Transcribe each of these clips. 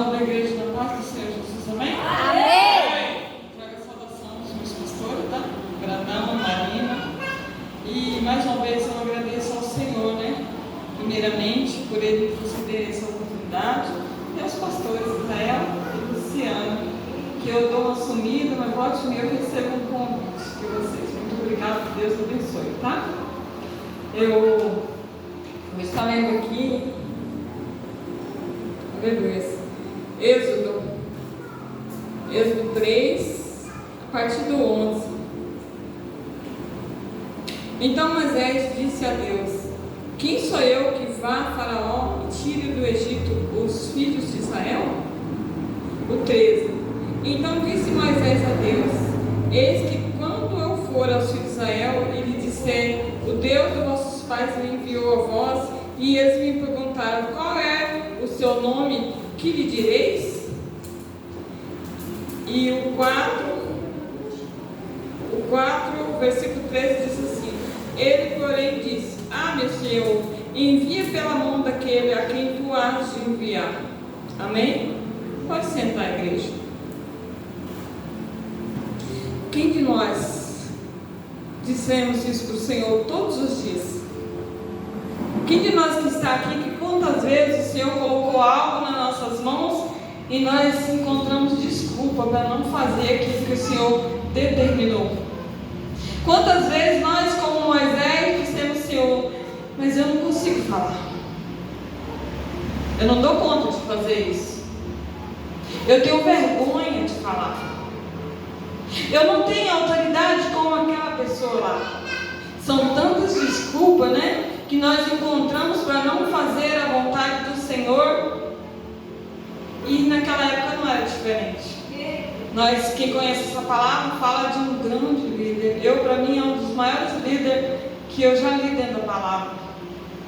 Saúde da igreja da paz do Senhor Jesus, amém? Amém! Traga saudação aos meus pastores, tá? Gratão, Marina. E mais uma vez eu agradeço ao Senhor, né? Primeiramente, por Ele conceder essa oportunidade. E aos pastores Israel e Luciano, que eu dou uma sumida, mas volte e eu recebo um convite de vocês. Muito obrigado, que Deus abençoe, tá? Eu vou estar lendo aqui, aleluia, Êxodo 3, a partir do 11. Então Moisés disse a Deus: quem sou eu que vá a Faraó e tire do Egito os filhos de Israel? O 13. Então disse Moisés a Deus: eis que quando eu for aos filhos de Israel e lhe disser, o Deus dos vossos pais me enviou a vós, e eles me perguntaram, qual é o seu nome, que lhe direis? E o 4, versículo 13 diz assim: ele, porém, disse: ah, meu Senhor, envia pela mão daquele a quem tu has de enviar. Amém? Pode sentar, igreja. Quem de nós dissemos isso para o Senhor todos os dias? Quem de nós que está aqui, que quantas vezes o Senhor colocou algo nas nossas mãos e nós encontramos desculpa para não fazer aquilo que o Senhor determinou? Quantas vezes nós, como Moisés, dissemos: Senhor, mas eu não consigo falar, eu não dou conta de fazer isso, eu tenho vergonha de falar, eu não tenho autoridade como aquela pessoa lá. São tantas desculpas, né, que nós encontramos para não fazer a vontade do Senhor. E naquela época não era diferente. Nós, quem conhece essa palavra, fala de um grande líder. Para mim, é um dos maiores líderes que eu já li dentro da palavra,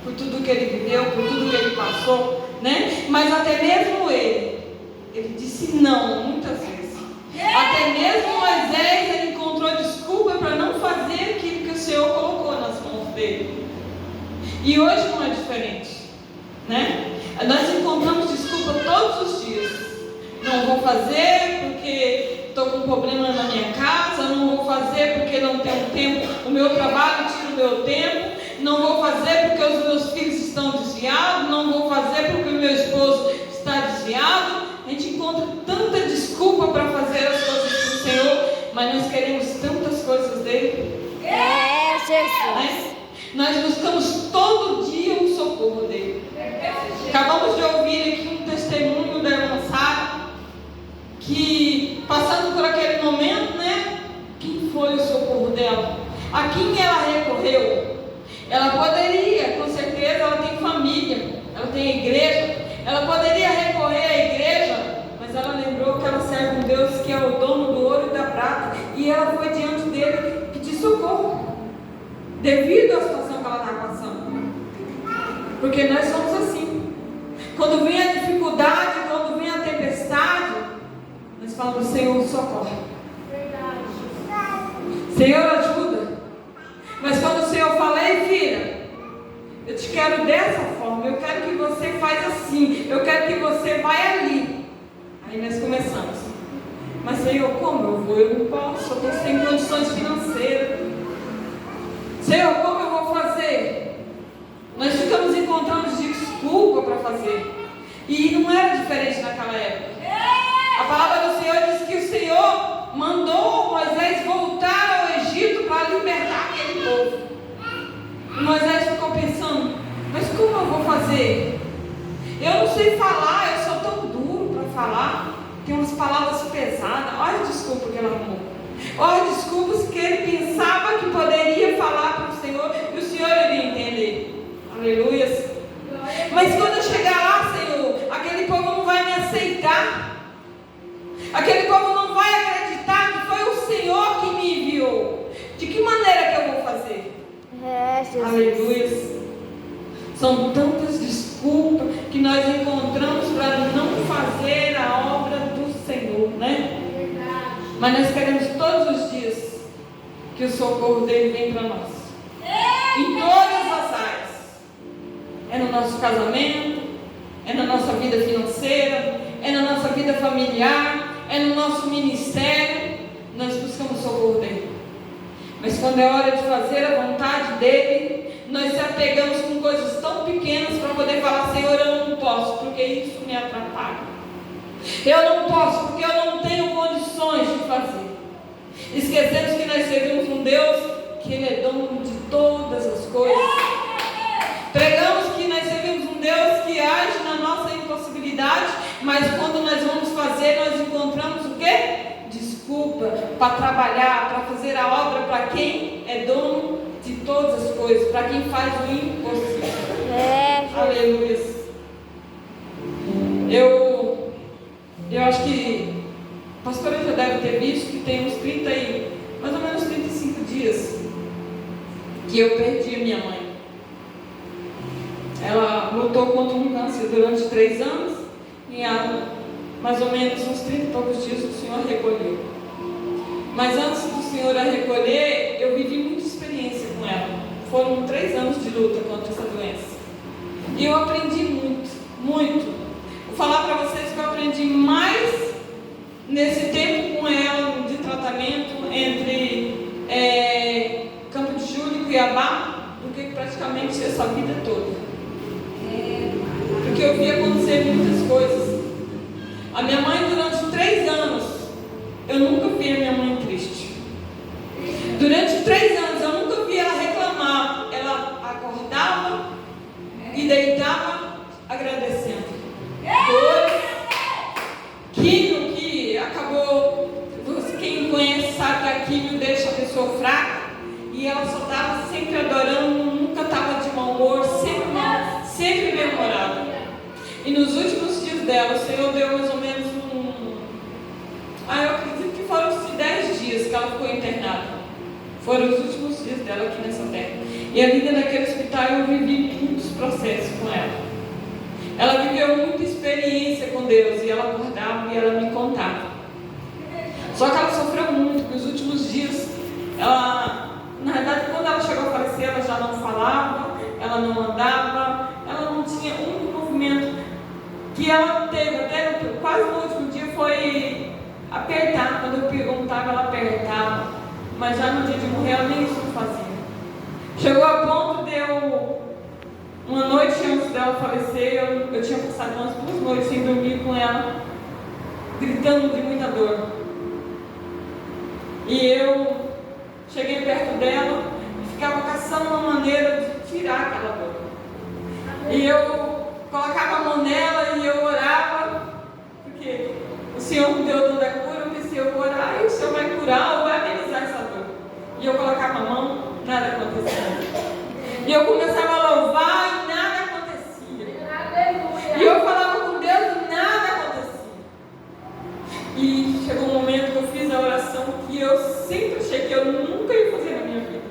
por tudo que ele viveu, por tudo que ele passou, né? Mas até mesmo ele disse não muitas vezes. Até mesmo Moisés, ele encontrou desculpa para não fazer aquilo que o Senhor colocou nas mãos dele. E hoje não é diferente, né? Nós encontramos desculpa todos os dias. Não vou fazer porque estou com um problema na minha casa, não vou fazer porque não tenho tempo, o meu trabalho tira o meu tempo, não vou fazer porque os meus filhos estão desviados, não vou fazer porque o meu esposo está desviado. A gente encontra tanta desculpa para fazer as coisas do Senhor, mas nós queremos tantas coisas dele. Jesus! Né? Nós buscamos todo dia um socorro dele. Acabamos de ouvir aqui um testemunho da irmã Sara, que passando por aquele momento, né? Quem foi o socorro dela? A quem ela recorreu? Ela poderia, com certeza, ela tem família, ela tem igreja, ela poderia recorrer à igreja, mas ela lembrou que ela serve um Deus que é o dono do ouro e da prata, e ela foi diante dele pedir socorro, devido à situação que ela estava passando. Porque nós somos assim. Quando vem a dificuldade, quando vem a tempestade, nós falamos: Senhor, socorre. Senhor, ajuda. Mas quando o Senhor fala: ei, filha, eu te quero dessa forma, eu quero que você faz assim, eu quero que você vai ali. Aí nós começamos: mas Senhor, como eu vou? Eu não posso, eu não tenho condições financeiras. Senhor, como eu vou fazer? Nós ficamos encontrando desculpa para fazer. E não era diferente naquela época. A palavra do Senhor diz que o Senhor mandou Moisés voltar ao Egito para libertar aquele povo. E Moisés ficou pensando: mas como eu vou fazer? Eu não sei falar, eu sou tão duro para falar. Tem umas palavras pesadas. Olha a desculpa que ela arrumou. Olha as desculpas que ele pensava que poderia falar para o Senhor, e o Senhor iria entender. Aleluia. Mas quando eu chegar lá, Senhor, aquele povo não vai me aceitar. Aquele povo não vai acreditar que foi o Senhor que me enviou. De que maneira que eu vou fazer? Aleluia. São tantas desculpas que nós encontramos para não fazer a obra do Senhor, né? Mas nós queremos todos os dias que o socorro dele vem para nós. Em todas as áreas. É no nosso casamento, é na nossa vida financeira, é na nossa vida familiar, é no nosso ministério, nós buscamos socorro dele. Mas quando é hora de fazer a vontade dele, nós se apegamos com coisas tão pequenas para poder falar: Senhor, eu não posso, porque isso me atrapalha. Eu não posso, porque eu não tenho condições de fazer. Esquecemos que nós servimos um Deus que Ele é dono de todas as coisas. Pregamos que nós servimos um Deus que age na nossa impossibilidade, mas quando nós vamos fazer, nós encontramos o quê? Desculpa para trabalhar, para fazer a obra para quem é dono de todas as coisas, para quem faz o impossível. Aleluia. Eu acho que a pastora já deve ter visto que tem uns mais ou menos 35 dias que eu perdi a minha mãe. Ela lutou contra um câncer durante 3 anos e há mais ou menos uns 30 e poucos dias o Senhor recolheu. Mas antes do Senhor a recolher, eu vivi muita experiência com ela. Foram 3 anos de luta contra essa doença. E eu aprendi muito, muito. Vou falar para vocês que eu aprendi mais nesse tempo com ela de tratamento entre Campo de Júlio e Cuiabá do que praticamente essa vida toda. Porque eu vi acontecer muitas coisas. A minha mãe, durante 3 anos, eu nunca vi a minha mãe triste. Durante 3 anos eu nunca vi ela reclamar. Ela acordava e deitava agradecendo. Químio que acabou, quem conhece sabe que a químio deixa a pessoa fraca, e ela só estava sempre adorando, nunca estava de mau humor, sempre bem-humorada. E nos últimos dias dela, o Senhor deu mais ou menos eu acredito que foram uns 10 dias que ela ficou internada. Foram os últimos dias dela aqui nessa terra. E ali dentro daquele hospital eu vivi muitos processos com ela. Ela viveu muita experiência com Deus, e ela acordava e ela me contava. Só que ela sofreu muito, porque os últimos dias, na verdade, quando ela chegou a falecer, ela já não falava, ela não andava, ela não tinha um movimento. Que ela teve, até quase no último dia, foi apertar. Quando eu perguntava, ela apertava. Mas já no dia de morrer, ela nem isso fazia. Chegou a ponto de uma noite antes dela falecer, eu tinha passado umas 2 noites sem dormir com ela, gritando de muita dor. E eu cheguei perto dela e ficava caçando uma maneira de tirar aquela dor. E eu colocava a mão nela e eu orava, porque o Senhor me deu o dom da cura. Eu pensei: eu vou orar e o Senhor vai curar ou vai amenizar essa dor. E eu colocava a mão, nada acontecia. E eu começava a louvar e nada acontecia. E eu falava com Deus e nada acontecia. E chegou um momento que eu fiz a oração que eu sempre achei que eu nunca ia fazer na minha vida.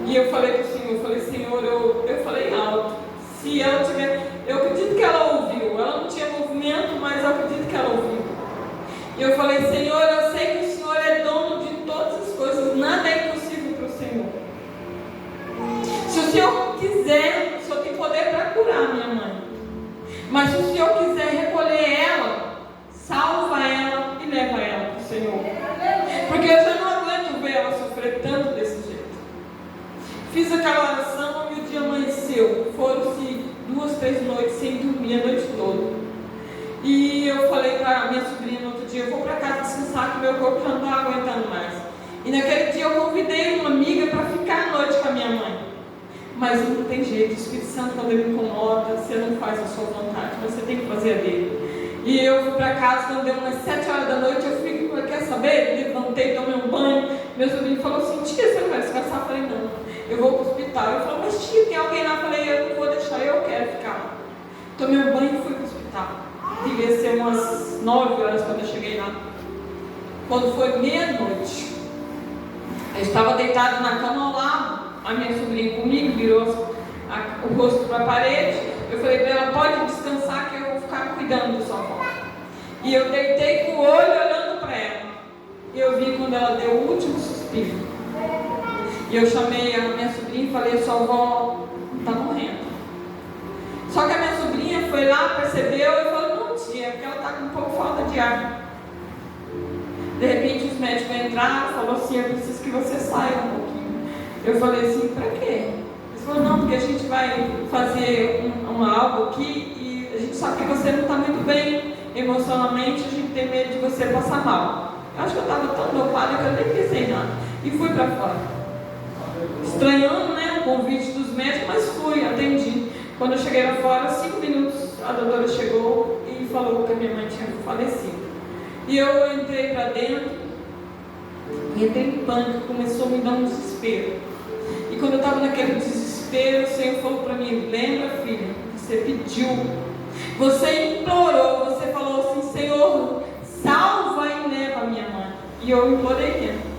E eu falei para o Senhor, Senhor, eu falei alto. Se ela tiver, eu acredito que ela ouviu. Ela não tinha movimento, mas eu acredito que ela ouviu. E eu falei: Senhor, eu sei que o Senhor é dono de todas as coisas, nada é impossível para o Senhor. Se o Senhor quiser, o Senhor tem poder para curar minha mãe. Mas se o Senhor quiser recolher ela, salva ela e leva ela para o Senhor. Porque eu já não aguento ver ela sofrer tanto desse jeito. Fiz aquela oração e o dia amanheceu. Foram-se 2, 3 noites sem dormir a noite toda. E eu falei para minha sobrinha no outro dia: eu vou para casa descansar, que meu corpo já não está aguentando mais. E naquele dia eu convidei uma amiga para ficar à noite com a minha mãe. Mas não tem jeito, o Espírito Santo, quando ele incomoda, você não faz a sua vontade, você tem que fazer a dele. E eu fui para casa, quando deu umas 7 horas da noite, eu fui, quer saber? Levantei, tomei um banho. Meu sobrinho falou assim: tia, você não vai descansar? Eu falei: não, eu vou para o hospital. Ele falou: mas tia, tem alguém lá? Eu falei: eu não vou deixar, eu quero ficar lá. Tomei um banho e fui para o hospital. Devia ser umas 9 horas quando eu cheguei lá. Quando foi meia-noite, eu estava deitada na cama ao lado, a minha sobrinha comigo, virou o rosto para a parede. Eu falei para ela: pode descansar que eu vou ficar cuidando da sua avó. E eu deitei com o olho olhando para ela. E eu vi quando ela deu o último suspiro. E eu chamei a minha sobrinha e falei: sua avó está morrendo. Só que a minha sobrinha foi lá, percebeu e falou: não, tia, é porque ela está com um pouco falta de ar. De repente os médicos entraram e falaram assim: eu preciso que você saia um pouquinho. Eu falei assim: para quê? Eles falaram: não, porque a gente vai fazer algo aqui e a gente sabe que você não está muito bem emocionalmente, a gente tem medo de você passar mal. Eu acho que eu estava tão dopada que eu nem pensei nada. E fui para fora. Estranhando, né, o convite dos médicos, mas fui, atendi. Quando eu cheguei lá fora, 5 minutos, a doutora chegou e falou que a minha mãe tinha falecido. E eu entrei para dentro, e entrei em pânico, começou a me dar um desespero. E quando eu estava naquele desespero, o Senhor falou para mim: lembra, filha, você pediu, você implorou, você falou assim: Senhor, salva e leva a minha mãe. E eu implorei mesmo.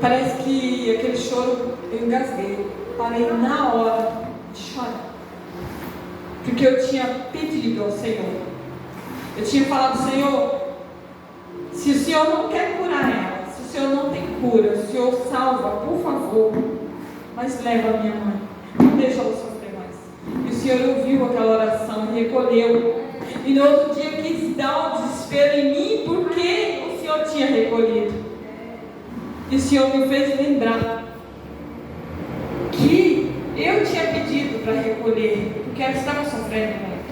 Parece que aquele choro, eu engasguei, parei na hora de chorar. Porque eu tinha pedido ao Senhor. Eu tinha falado: Senhor, se o Senhor não quer curar ela, se o Senhor não tem cura, o Senhor salva, por favor, mas leva a minha mãe, não deixa ela sofrer mais. E o Senhor ouviu aquela oração e recolheu. E no outro dia quis dar um desespero em mim, porque o Senhor tinha recolhido. E o Senhor me fez lembrar que eu tinha pedido para recolher, porque ela estava sofrendo muito.